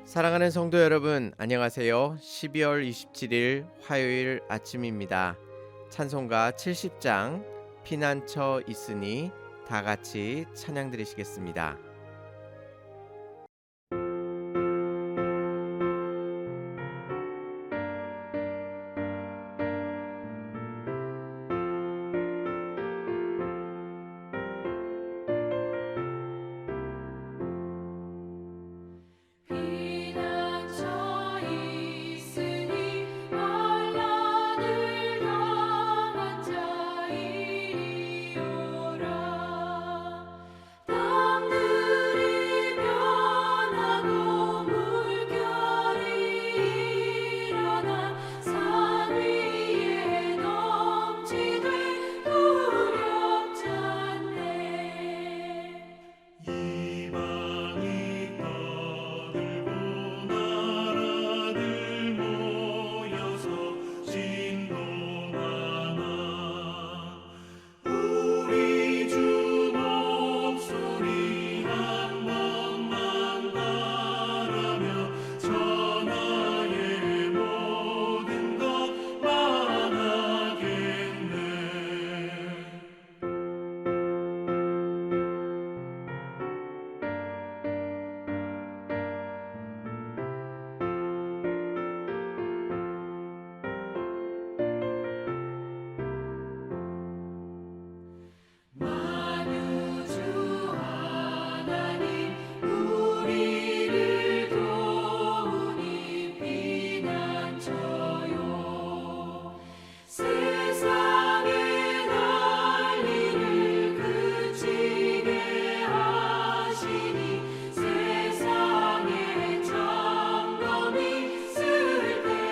사랑하는 성도 여러분, 안녕하세요. 12월 27일 화요일 아침입니다. 찬송가 70장 피난처 있으니 다 같이 찬양 드리시겠습니다. 피난처 있으니 환난을 당한 자 이리 오라. 땅들이 변하고 물결이 일어나 산 위에 넘치되 두렵지 않네. 이방이 떠들고 나라들 모여서 진동하나 우리 주 목소리 한 번만 바라며 천하의 모든 것 망하겠네. 만유주 하나님 우리를 도우니 피난처요. 세상의 난리를 그치게 하시니 세상의 점검이 쓸데없네.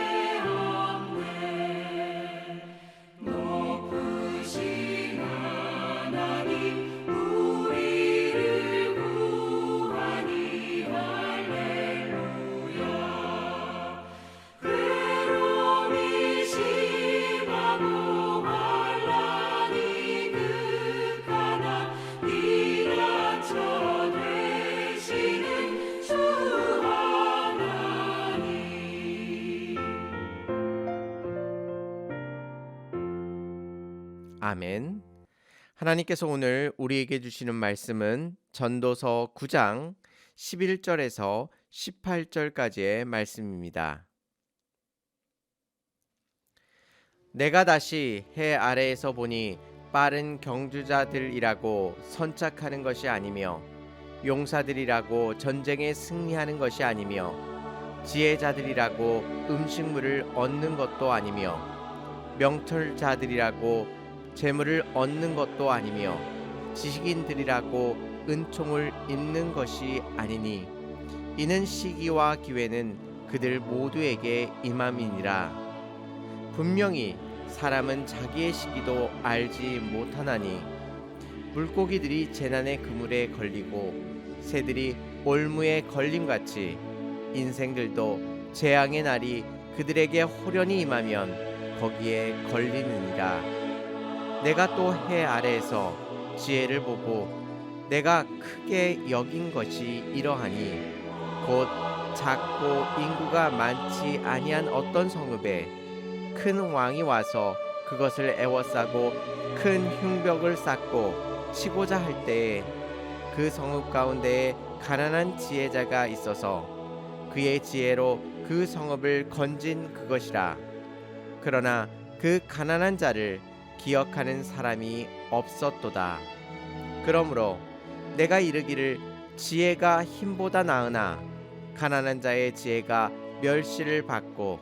높으신 하나님 우리를 구하니 할렐루야. 괴로움이 심하고 환난이 극하나 피난처 되시는 주 하나님. 아멘. 하나님께서 오늘 우리에게 주시는 말씀은 전도서 9장 11절에서 18절까지의 말씀입니다. 내가 다시 해 아래에서 보니 빠른 경주자들이라고 선착하는 것이 아니며 용사들이라고 전쟁에 승리하는 것이 아니며 지혜자들이라고 음식물을 얻는 것도 아니며 명철자들이라고 재물을 얻는 것도 아니며 지식인들이라고 은총을 입는 것이 아니니 이는 시기와 기회는 그들 모두에게 임함이니라. 분명히 사람은 자기의 시기도 알지 못하나니 물고기들이 재난의 그물에 걸리고 새들이 올무에 걸림같이 인생들도 재앙의 날이 그들에게 호련히 임하면 거기에 걸리느니라. 내가 또 해 아래에서 지혜를 보고 내가 크게 여긴 것이 이러하니 곧 작고 인구가 많지 아니한 어떤 성읍에 큰 왕이 와서 그것을 애워싸고 큰 흉벽을 쌓고 치고자 할 때에 그 성읍 가운데에 가난한 지혜자가 있어서 그의 지혜로 그 성읍을 건진 그것이라. 그러나 그 가난한 자를 기억하는 사람이 없었도다. 그러므로 내가 이르기를 지혜가 힘보다 나으나 가난한 자의 지혜가 멸시를 받고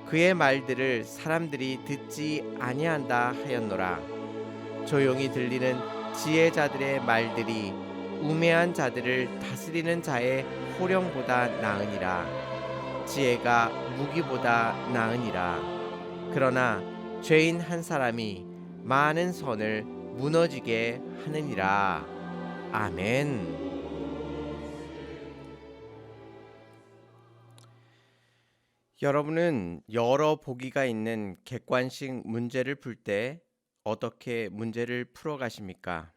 그의 말들을 사람들이 듣지 아니한다 하였노라. 조용히 들리는 지혜자들의 말들이 우매한 자들을 다스리는 자의 호령보다 나으니라. 지혜가 무기보다 나으니라. 그러나 죄인 한 사람이 많은 선을 무너지게 하느니라. 아멘. 여러분은 여러 보기가 있는 객관식 문제를 풀 때 어떻게 문제를 풀어 가십니까?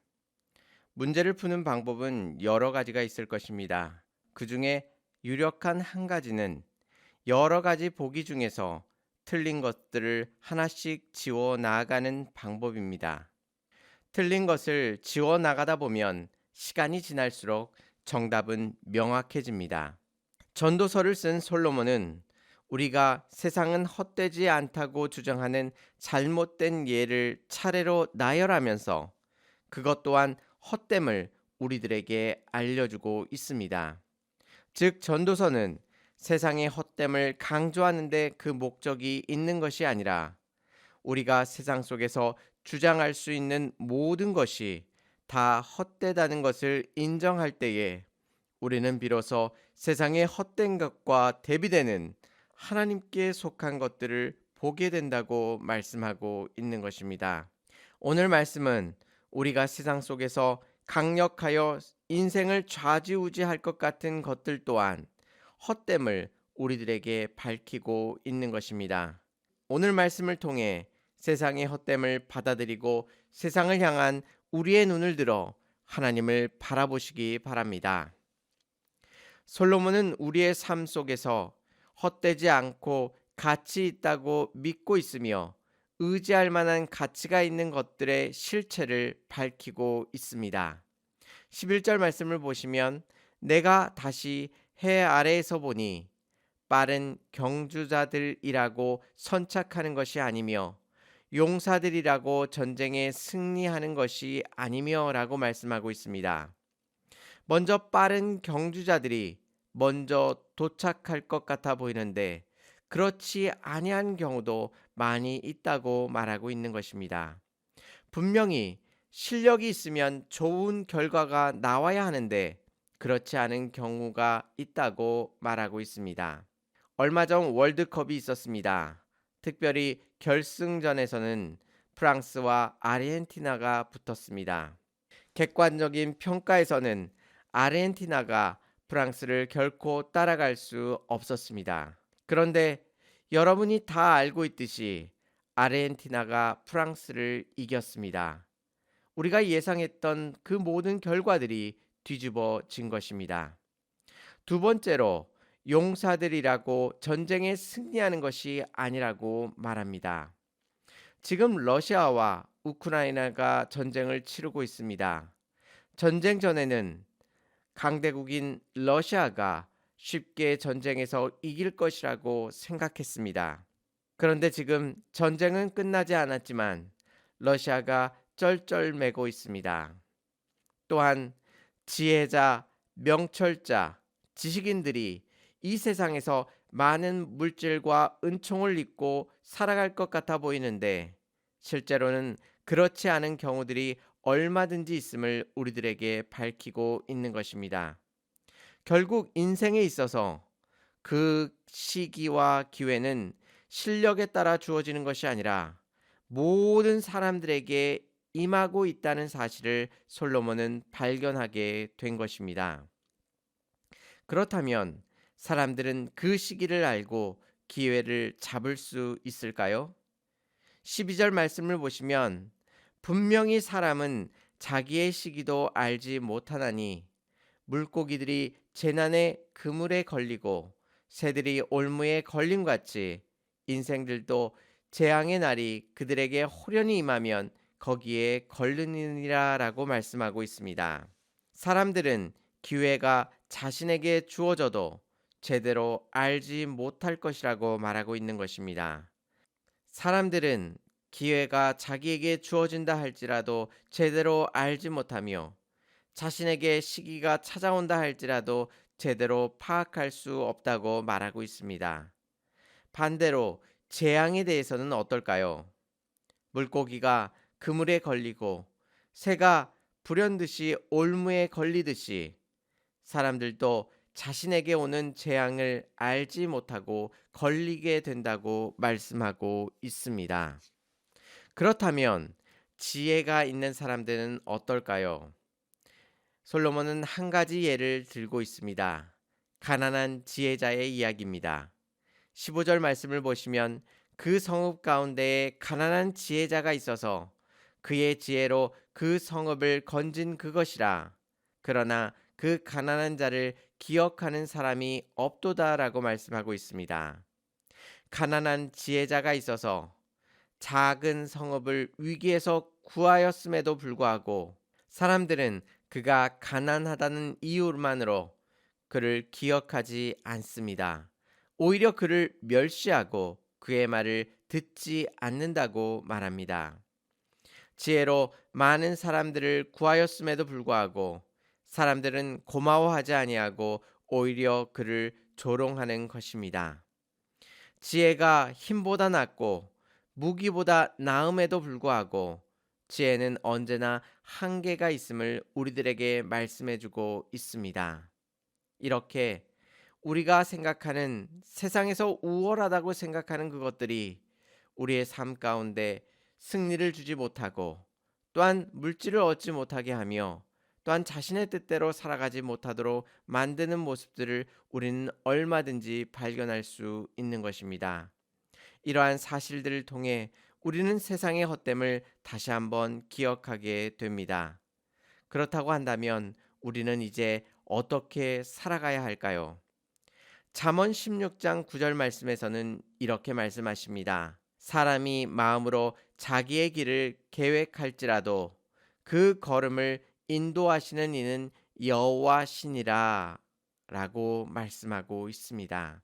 문제를 푸는 방법은 여러 가지가 있을 것입니다. 그 중에 유력한 한 가지는 여러 가지 보기 중에서 틀린 것들을 하나씩 지워 나아가는 방법입니다. 틀린 것을 지워 나가다 보면 시간이 지날수록 정답은 명확해집니다. 전도서를 쓴 솔로몬은 우리가 세상은 헛되지 않다고 주장하는 잘못된 예를 차례로 나열하면서 그것 또한 헛됨을 우리들에게 알려주고 있습니다. 즉, 전도서는 세상의 헛됨을 강조하는데 그 목적이 있는 것이 아니라 우리가 세상 속에서 주장할 수 있는 모든 것이 다 헛되다는 것을 인정할 때에 우리는 비로소 세상의 헛된 것과 대비되는 하나님께 속한 것들을 보게 된다고 말씀하고 있는 것입니다. 오늘 말씀은 우리가 세상 속에서 강력하여 인생을 좌지우지할 것 같은 것들 또한 헛됨을 우리들에게 밝히고 있는 것입니다. 오늘 말씀을 통해 세상의 헛됨을 받아들이고 세상을 향한 우리의 눈을 들어 하나님을 바라보시기 바랍니다. 솔로몬은 우리의 삶 속에서 헛되지 않고 가치 있다고 믿고 있으며 의지할 만한 가치가 있는 것들의 실체를 밝히고 있습니다. 11절 말씀을 보시면 내가 다시 해 아래에서 보니 빠른 경주자들이라고 선착하는 것이 아니며 용사들이라고 전쟁에 승리하는 것이 아니며 라고 말씀하고 있습니다. 먼저 빠른 경주자들이 먼저 도착할 것 같아 보이는데 그렇지 아니한 경우도 많이 있다고 말하고 있는 것입니다. 분명히 실력이 있으면 좋은 결과가 나와야 하는데 그렇지 않은 경우가 있다고 말하고 있습니다. 얼마 전 월드컵이 있었습니다. 특별히 결승전에서는 프랑스와 아르헨티나가 붙었습니다. 객관적인 평가에서는 아르헨티나가 프랑스를 결코 따라갈 수 없었습니다. 그런데 여러분이 다 알고 있듯이 아르헨티나가 프랑스를 이겼습니다. 우리가 예상했던 그 모든 결과들이 뒤집어진 것입니다. 두 번째로 용사들이라고 전쟁에 승리하는 것이 아니라고 말합니다. 지금 러시아와 우크라이나가 전쟁을 치르고 있습니다. 전쟁 전에는 강대국인 러시아가 쉽게 전쟁에서 이길 것이라고 생각했습니다. 그런데 지금 전쟁은 끝나지 않았지만 러시아가 쩔쩔매고 있습니다. 또한 지혜자, 명철자, 지식인들이 이 세상에서 많은 물질과 은총을 입고 살아갈 것 같아 보이는데 실제로는 그렇지 않은 경우들이 얼마든지 있음을 우리들에게 밝히고 있는 것입니다. 결국 인생에 있어서 그 시기와 기회는 실력에 따라 주어지는 것이 아니라 모든 사람들에게 임하고 있다는 사실을 솔로몬은 발견하게 된 것입니다. 그렇다면 사람들은 그 시기를 알고 기회를 잡을 수 있을까요? 12절 말씀을 보시면 분명히 사람은 자기의 시기도 알지 못하나니 물고기들이 재난의 그물에 걸리고 새들이 올무에 걸림같이 인생들도 재앙의 날이 그들에게 호련히 임하면 거기에 걸리느니라 라고 말씀하고 있습니다. 사람들은 기회가 자신에게 주어져도 제대로 알지 못할 것이라고 말하고 있는 것입니다. 사람들은 기회가 자기에게 주어진다 할지라도 제대로 알지 못하며 자신에게 시기가 찾아온다 할지라도 제대로 파악할 수 없다고 말하고 있습니다. 반대로 재앙에 대해서는 어떨까요? 물고기가 그물에 걸리고 새가 불현듯이 올무에 걸리듯이 사람들도 자신에게 오는 재앙을 알지 못하고 걸리게 된다고 말씀하고 있습니다. 그렇다면 지혜가 있는 사람들은 어떨까요? 솔로몬은 한 가지 예를 들고 있습니다. 가난한 지혜자의 이야기입니다. 15절 말씀을 보시면 그 성읍 가운데에 가난한 지혜자가 있어서 그의 지혜로 그 성읍을 건진 그것이라. 그러나 그 가난한 자를 기억하는 사람이 없도다라고 말씀하고 있습니다. 가난한 지혜자가 있어서 작은 성읍을 위기에서 구하였음에도 불구하고 사람들은 그가 가난하다는 이유만으로 그를 기억하지 않습니다. 오히려 그를 멸시하고 그의 말을 듣지 않는다고 말합니다. 지혜로 많은 사람들을 구하였음에도 불구하고 사람들은 고마워하지 아니하고 오히려 그를 조롱하는 것입니다. 지혜가 힘보다 낫고 무기보다 나음에도 불구하고 지혜는 언제나 한계가 있음을 우리들에게 말씀해주고 있습니다. 이렇게 우리가 생각하는 세상에서 우월하다고 생각하는 그것들이 우리의 삶 가운데 승리를 주지 못하고 또한 물질을 얻지 못하게 하며 또한 자신의 뜻대로 살아가지 못하도록 만드는 모습들을 우리는 얼마든지 발견할 수 있는 것입니다. 이러한 사실들을 통해 우리는 세상의 헛됨을 다시 한번 기억하게 됩니다. 그렇다고 한다면 우리는 이제 어떻게 살아가야 할까요? 잠언 16장 9절 말씀에서는 이렇게 말씀하십니다. 사람이 마음으로 자기의 길을 계획할지라도 그 걸음을 인도하시는 이는 여호와시니라 라고 말씀하고 있습니다.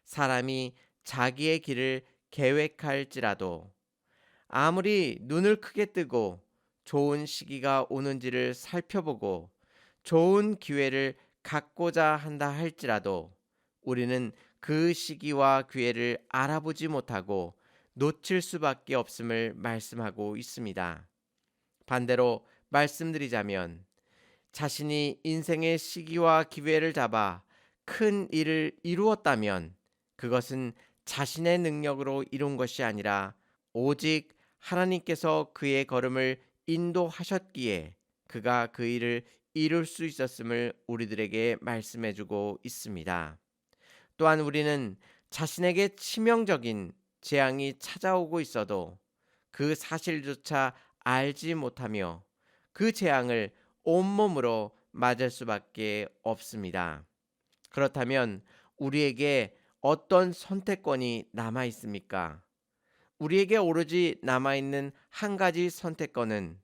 사람이 자기의 길을 계획할지라도 아무리 눈을 크게 뜨고 좋은 시기가 오는지를 살펴보고 좋은 기회를 갖고자 한다 할지라도 우리는 그 시기와 기회를 알아보지 못하고 놓칠 수밖에 없음을 말씀하고 있습니다. 반대로 말씀드리자면 자신이 인생의 시기와 기회를 잡아 큰 일을 이루었다면 그것은 자신의 능력으로 이룬 것이 아니라 오직 하나님께서 그의 걸음을 인도하셨기에 그가 그 일을 이룰 수 있었음을 우리들에게 말씀해주고 있습니다. 또한 우리는 자신에게 치명적인 재앙이 찾아오고 있어도 그 사실조차 알지 못하며 그 재앙을 온몸으로 맞을 수밖에 없습니다. 그렇다면 우리에게 어떤 선택권이 남아 있습니까? 우리에게 오로지 남아있는 한 가지 선택권은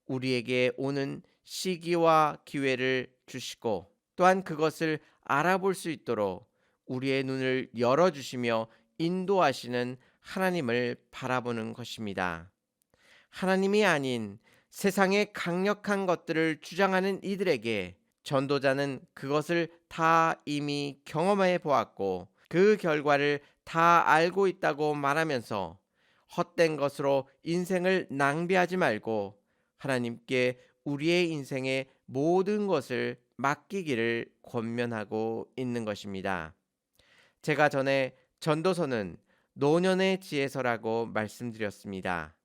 우리에게 오는 시기와 기회를 주시고 또한 그것을 알아볼 수 있도록 우리의 눈을 열어주시며 인도하시는 하나님을 바라보는 것입니다. 하나님이 아닌 세상의 강력한 것들을 주장하는 이들에게 전도자는 그것을 다 이미 경험해 보았고 그 결과를 다 알고 있다고 말하면서 헛된 것으로 인생을 낭비하지 말고 하나님께 우리의 인생의 모든 것을 맡기기를 권면하고 있는 것입니다. 제가 전에 전도서는 노년의 지혜서라고 말씀드렸습니다.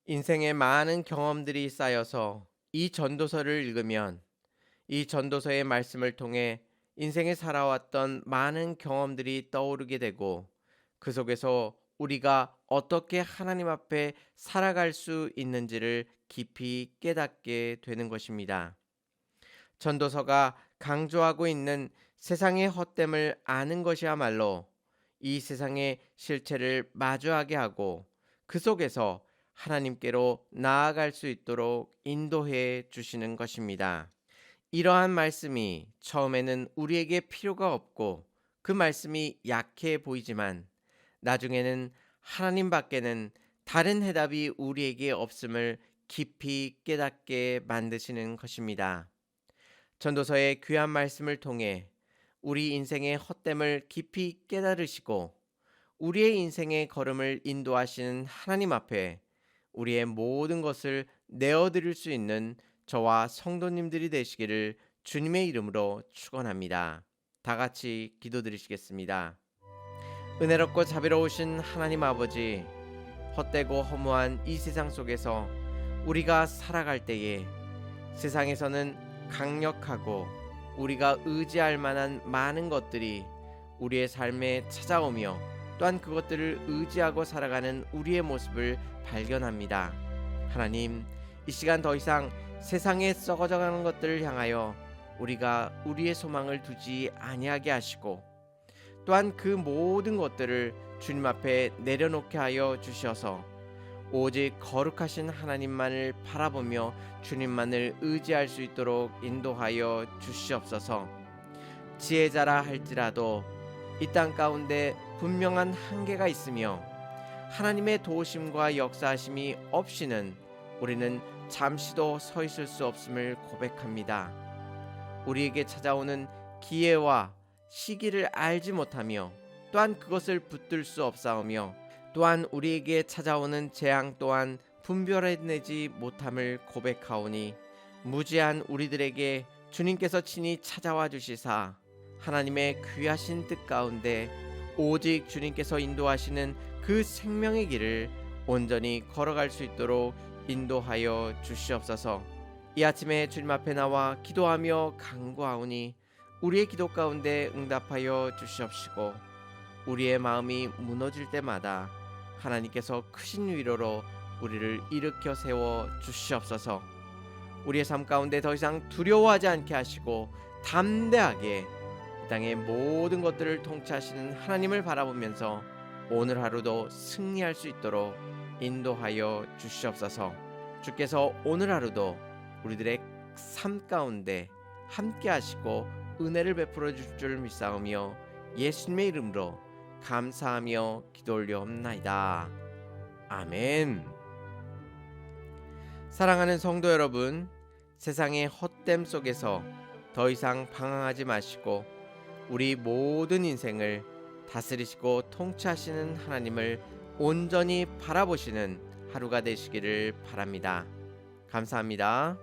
인생에 많은 경험들이 쌓여서 이 전도서를 읽으면 이 전도서의 말씀을 통해 인생에 살아왔던 많은 경험들이 떠오르게 되고 그 속에서 우리가 어떻게 하나님 앞에 살아갈 수 있는지를 깊이 깨닫게 되는 것입니다. 전도서가 강조하고 있는 세상의 헛됨을 아는 것이야말로 이 세상의 실체를 마주하게 하고 그 속에서 하나님께로 나아갈 수 있도록 인도해 주시는 것입니다. 이러한 말씀이 처음에는 우리에게 필요가 없고 그 말씀이 약해 보이지만 나중에는 하나님 밖에는 다른 해답이 우리에게 없음을 깊이 깨닫게 만드시는 것입니다. 전도서의 귀한 말씀을 통해 우리 인생의 헛됨을 깊이 깨달으시고 우리의 인생의 걸음을 인도하시는 하나님 앞에 우리의 모든 것을 내어드릴 수 있는 저와 성도님들이 되시기를 주님의 이름으로 축원합니다. 다 같이 기도드리시겠습니다. 은혜롭고 자비로우신 하나님 아버지, 헛되고 허무한 이 세상 속에서 우리가 살아갈 때에 세상에서는 강력하고 우리가 의지할 만한 많은 것들이 우리의 삶에 찾아오며 또한 그것들을 의지하고 살아가는 우리의 모습을 발견합니다. 하나님, 이 시간 더 이상 세상에 썩어져가는 것들을 향하여 우리가 우리의 소망을 두지 아니하게 하시고 또한 그 모든 것들을 주님 앞에 내려놓게 하여 주셔서 오직 거룩하신 하나님만을 바라보며 주님만을 의지할 수 있도록 인도하여 주시옵소서. 지혜자라 할지라도 이 땅 가운데 분명한 한계가 있으며 하나님의 도우심과 역사하심이 없이는 우리는 잠시도 서 있을 수 없음을 고백합니다. 우리에게 찾아오는 기회와 시기를 알지 못하며 또한 그것을 붙들 수 없사오며 또한 우리에게 찾아오는 재앙 또한 분별해내지 못함을 고백하오니 무지한 우리들에게 주님께서 친히 찾아와 주시사 하나님의 귀하신 뜻 가운데 오직 주님께서 인도하시는 그 생명의 길을 온전히 걸어갈 수 있도록 인도하여 주시옵소서. 이 아침에 주님 앞에 나와 기도하며 간구하오니 우리의 기도 가운데 응답하여 주시옵시고 우리의 마음이 무너질 때마다 하나님께서 크신 위로로 우리를 일으켜 세워 주시옵소서. 우리의 삶 가운데 더 이상 두려워하지 않게 하시고 담대하게 이 땅의 모든 것들을 통치하시는 하나님을 바라보면서 오늘 하루도 승리할 수 있도록 인도하여 주시옵소서. 주께서 오늘 하루도 우리들의 삶 가운데 함께 하시고 은혜를 베풀어 주실 줄 믿사오며 예수님의 이름으로 감사하며 기도 올려옵나이다. 아멘. 사랑하는 성도 여러분, 세상의 헛됨 속에서 더 이상 방황하지 마시고 우리 모든 인생을 다스리시고 통치하시는 하나님을 온전히 바라보시는 하루가 되시기를 바랍니다. 감사합니다.